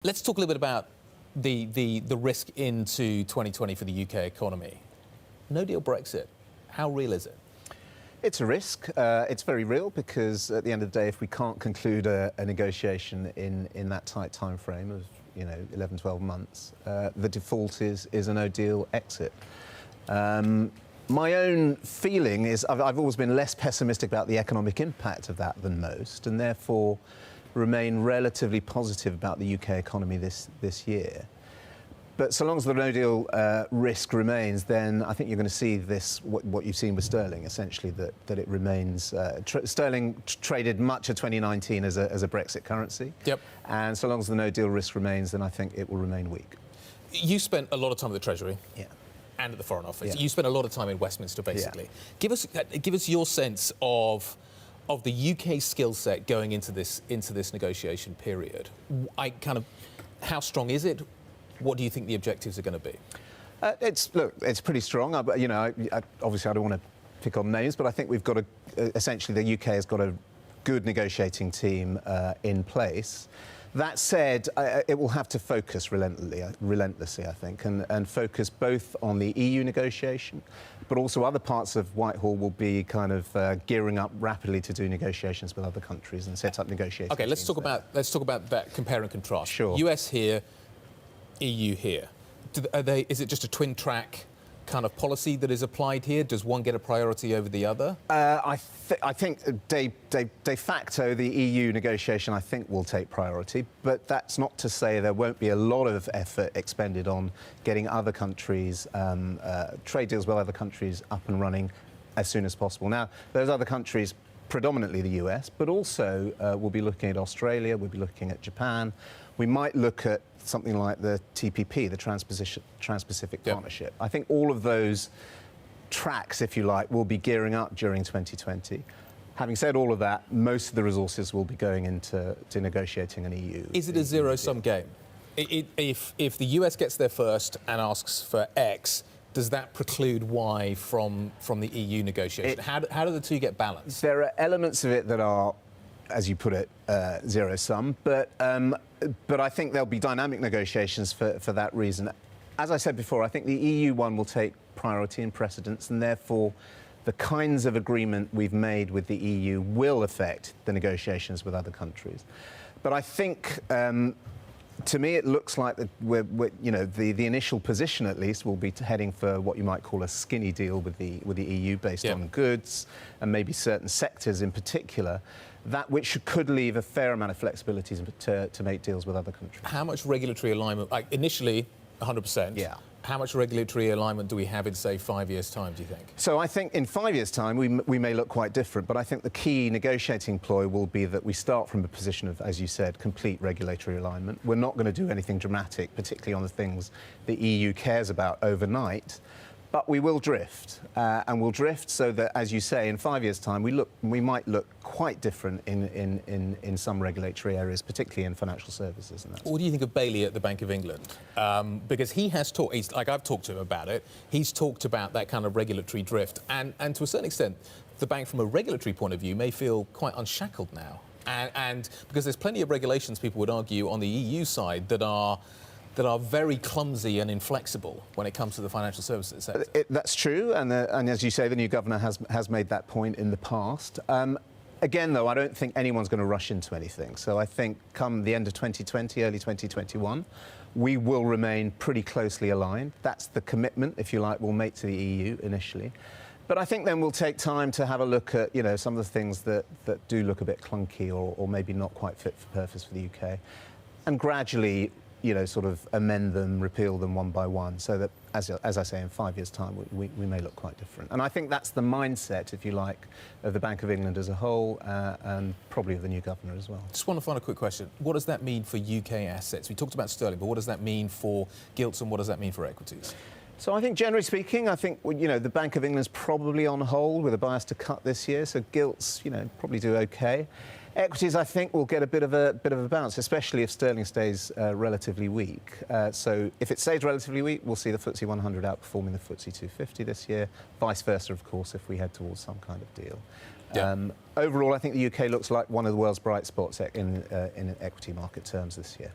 Let's talk a little bit about the risk into 2020 for the UK economy. No deal Brexit, how real is it? It's a risk. It's very real because at the end of the day, if we can't conclude a negotiation in that tight time frame of 11, 12 months, the default is a no deal exit. My own feeling is I've always been less pessimistic about the economic impact of that than most, and therefore remain relatively positive about the UK economy this year. But so long as the no deal risk remains, then I think you're going to see this, what you've seen with sterling, essentially, that it remains. Sterling traded much of 2019 as a Brexit currency. Yep. And so long as the no deal risk remains, then I think it will remain weak. You spent a lot of time at the Treasury. Yeah. And at the Foreign Office. Yeah. You spent a lot of time in Westminster, basically. Yeah. Give us your sense of the UK skill set going into this negotiation period. How strong is it? What do you think the objectives are going to be? It's pretty strong. Obviously, I don't want to pick on names, but I think we've got essentially the UK has got a good negotiating team in place. That said, it will have to focus relentlessly, I think, and focus both on the EU negotiation, but also other parts of Whitehall will be kind of gearing up rapidly to do negotiations with other countries and set up negotiations. Okay, let's talk about that compare and contrast. Sure. US here, EU here. Is it just a twin track kind of policy that is applied here? Does one get a priority over the other? I think de facto the EU negotiation I think will take priority, but that's not to say there won't be a lot of effort expended on getting other countries, trade deals with other countries up and running as soon as possible. Now, those other countries, predominantly the US, but also we'll be looking at Australia, we'll be looking at Japan. We might look at something like the TPP, the Trans-Pacific Partnership. I think all of those tracks, if you like, will be gearing up during 2020. Having said all of that, most of the resources will be going into negotiating an EU. Is it a zero-sum game? If the US gets there first and asks for X, does that preclude Y from the EU negotiation? How do the two get balanced? There are elements of it that are, as you put it, zero-sum, but I think there'll be dynamic negotiations for that reason. As I said before, I think the EU one will take priority and precedence, and therefore the kinds of agreement we've made with the EU will affect the negotiations with other countries. But I think, to me, it looks like that the initial position, at least, will be heading for what you might call a skinny deal with the EU based on goods and maybe certain sectors in particular, that which could leave a fair amount of flexibility to make deals with other countries. How much regulatory alignment? Initially, 100%. Yeah. How much regulatory alignment do we have in, say, 5 years' time, do you think? So I think in 5 years' time we may look quite different, but I think the key negotiating ploy will be that we start from a position of, as you said, complete regulatory alignment. We're not going to do anything dramatic, particularly on the things the EU cares about overnight, but we will drift, and we'll drift so that, as you say, in 5 years' time we might look quite different in some regulatory areas, particularly in financial services. And what do you think of Bailey at the Bank of England? Because he has talked, I've talked to him about it, he's talked about that kind of regulatory drift, and to a certain extent, the bank from a regulatory point of view may feel quite unshackled now. And because there's plenty of regulations, people would argue, on the EU side that are very clumsy and inflexible when it comes to the financial services sector. That's true, and as you say, the new governor has made that point in the past. Again, though, I don't think anyone's going to rush into anything. So I think come the end of 2020, early 2021, we will remain pretty closely aligned. That's the commitment, if you like, we'll make to the EU initially. But I think then we'll take time to have a look at, some of the things that do look a bit clunky or maybe not quite fit for purpose for the UK, and gradually sort of amend them, repeal them one by one, so that, as I say, in 5 years' time, we may look quite different. And I think that's the mindset, if you like, of the Bank of England as a whole, and probably of the new governor as well. Just one final quick question. What does that mean for UK assets? We talked about sterling, but what does that mean for gilts and what does that mean for equities? So I think, generally speaking, I think, the Bank of England's probably on hold with a bias to cut this year, so gilts, probably do okay. Equities, I think, will get a bit of a bounce, especially if sterling stays relatively weak. So if it stays relatively weak, we'll see the FTSE 100 outperforming the FTSE 250 this year. Vice versa, of course, if we head towards some kind of deal. Yeah. Overall, I think the UK looks like one of the world's bright spots in equity market terms this year.